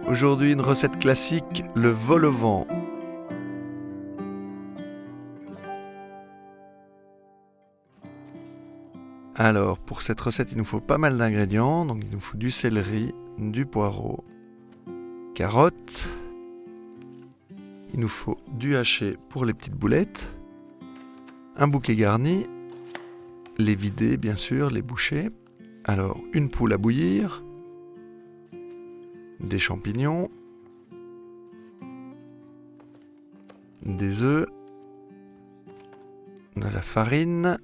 Aujourd'hui, une recette classique, le vol au vent. Alors, pour cette recette, il nous faut pas mal d'ingrédients. Donc, il nous faut du céleri, du poireau, carottes. Il nous faut du haché pour les petites boulettes, un bouquet garni, les vider bien sûr, les boucher. Alors, une poule à bouillir, des champignons, des œufs, de la farine,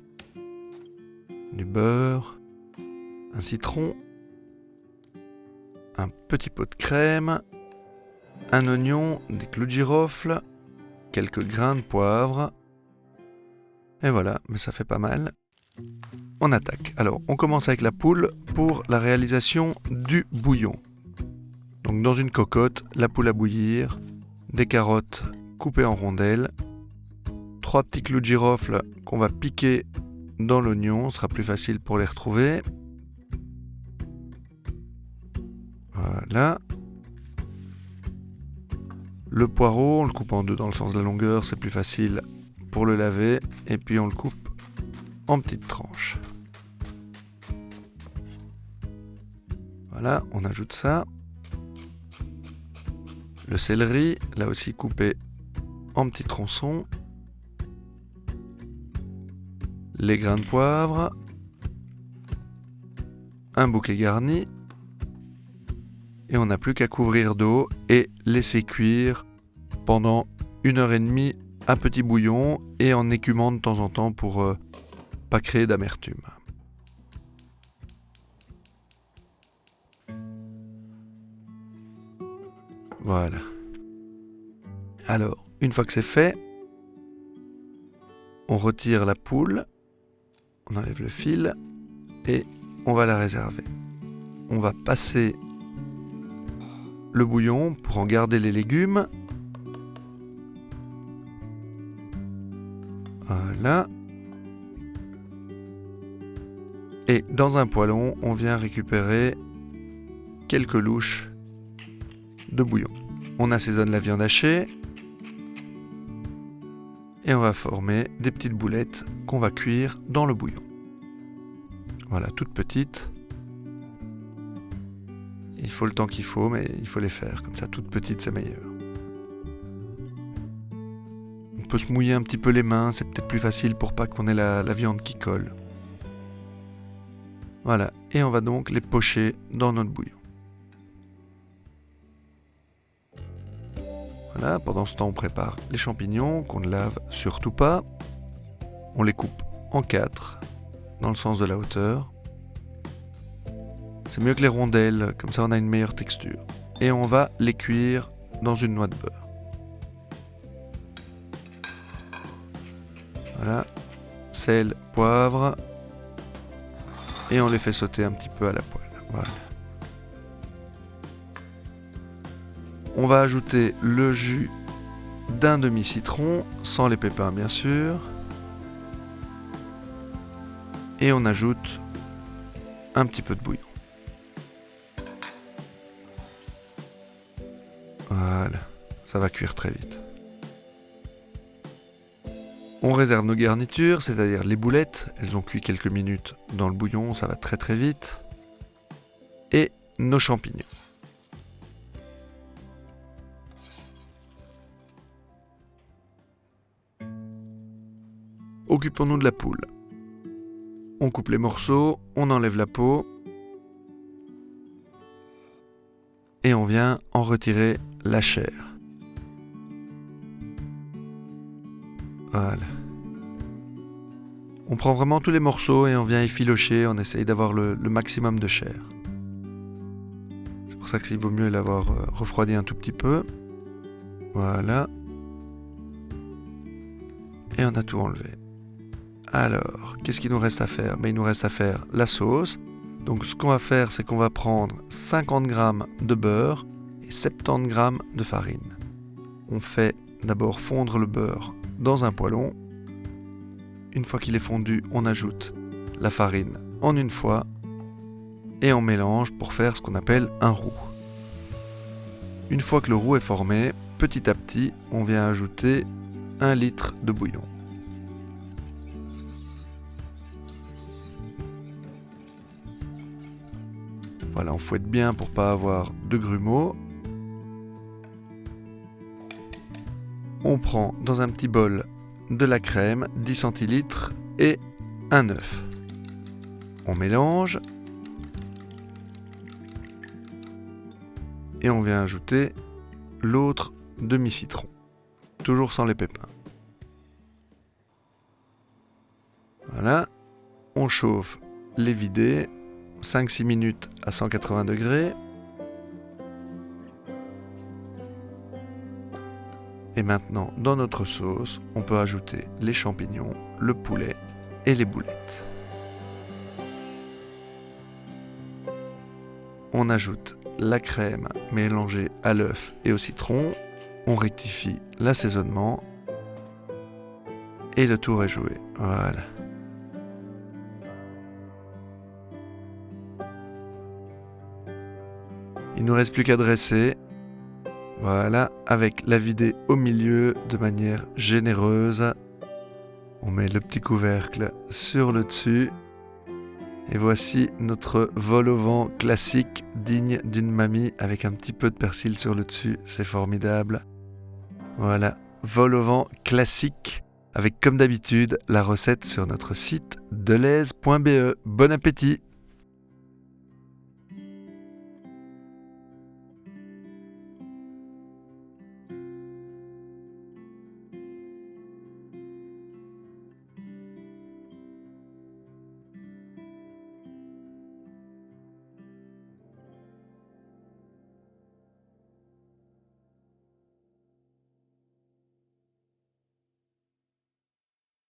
du beurre, un citron, un petit pot de crème, un oignon, des clous de girofle, quelques grains de poivre. Et voilà, mais ça fait pas mal. On attaque. Alors, on commence avec la poule pour la réalisation du bouillon. Donc dans une cocotte, la poule à bouillir, des carottes coupées en rondelles, 3 petits clous de girofle qu'on va piquer dans l'oignon, ce sera plus facile pour les retrouver. Voilà. Le poireau, on le coupe en deux dans le sens de la longueur, c'est plus facile pour le laver. Et puis on le coupe en petites tranches. Voilà, on ajoute ça. Le céleri, là aussi coupé en petits tronçons. Les grains de poivre. Un bouquet garni. Et on n'a plus qu'à couvrir d'eau et laisser cuire pendant 1h30 à petit bouillon et en écumant de temps en temps pour pas créer d'amertume. Voilà. Alors, une fois que c'est fait, on retire la poule, on enlève le fil et on va la réserver. On va passer le bouillon pour en garder les légumes. Voilà. Et dans un poêlon, on vient récupérer quelques louches de bouillon. On assaisonne la viande hachée et on va former des petites boulettes qu'on va cuire dans le bouillon. Voilà, toutes petites. Il faut le temps qu'il faut, mais il faut les faire. Comme ça, toutes petites, c'est meilleur. On peut se mouiller un petit peu les mains, c'est peut-être plus facile pour pas qu'on ait la viande qui colle. Voilà, et on va donc les pocher dans notre bouillon. Voilà, pendant ce temps, on prépare les champignons qu'on ne lave surtout pas. On les coupe en 4, dans le sens de la hauteur. C'est mieux que les rondelles, comme ça on a une meilleure texture. Et on va les cuire dans une noix de beurre. Voilà, sel, poivre. Et on les fait sauter un petit peu à la poêle. Voilà. On va ajouter le jus d'un demi-citron, sans les pépins bien sûr. Et on ajoute un petit peu de bouillon. Voilà, ça va cuire très vite. On réserve nos garnitures, c'est-à-dire les boulettes. Elles ont cuit quelques minutes dans le bouillon, ça va très très vite. Et nos champignons. Occupons-nous de la poule. On coupe les morceaux, on enlève la peau. Et on vient en retirer la chair. Voilà. On prend vraiment tous les morceaux et on vient effilocher, on essaye d'avoir le maximum de chair. C'est pour ça qu'il vaut mieux l'avoir refroidi un tout petit peu. Voilà. Et on a tout enlevé. Alors, qu'est-ce qu'il nous reste à faire ? Il nous reste à faire la sauce. Donc ce qu'on va faire, c'est qu'on va prendre 50 g de beurre et 70 g de farine. On fait d'abord fondre le beurre dans un poêlon. Une fois qu'il est fondu, on ajoute la farine en une fois et on mélange pour faire ce qu'on appelle un roux. Une fois que le roux est formé, petit à petit, on vient ajouter 1 litre de bouillon. Voilà, on fouette bien pour pas avoir de grumeaux. On prend dans un petit bol de la crème, 10 centilitres et un œuf. On mélange et on vient ajouter l'autre demi-citron, toujours sans les pépins. Voilà, on chauffe les vidés, 5-6 minutes à 180 degrés. Et maintenant, dans notre sauce, on peut ajouter les champignons, le poulet et les boulettes. On ajoute la crème mélangée à l'œuf et au citron. On rectifie l'assaisonnement. Et le tour est joué. Voilà. Il ne nous reste plus qu'à dresser. Voilà, avec la vidée au milieu de manière généreuse. On met le petit couvercle sur le dessus. Et voici notre vol au vent classique, digne d'une mamie, avec un petit peu de persil sur le dessus. C'est formidable. Voilà, vol au vent classique, avec comme d'habitude la recette sur notre site delhaize.be. Bon appétit!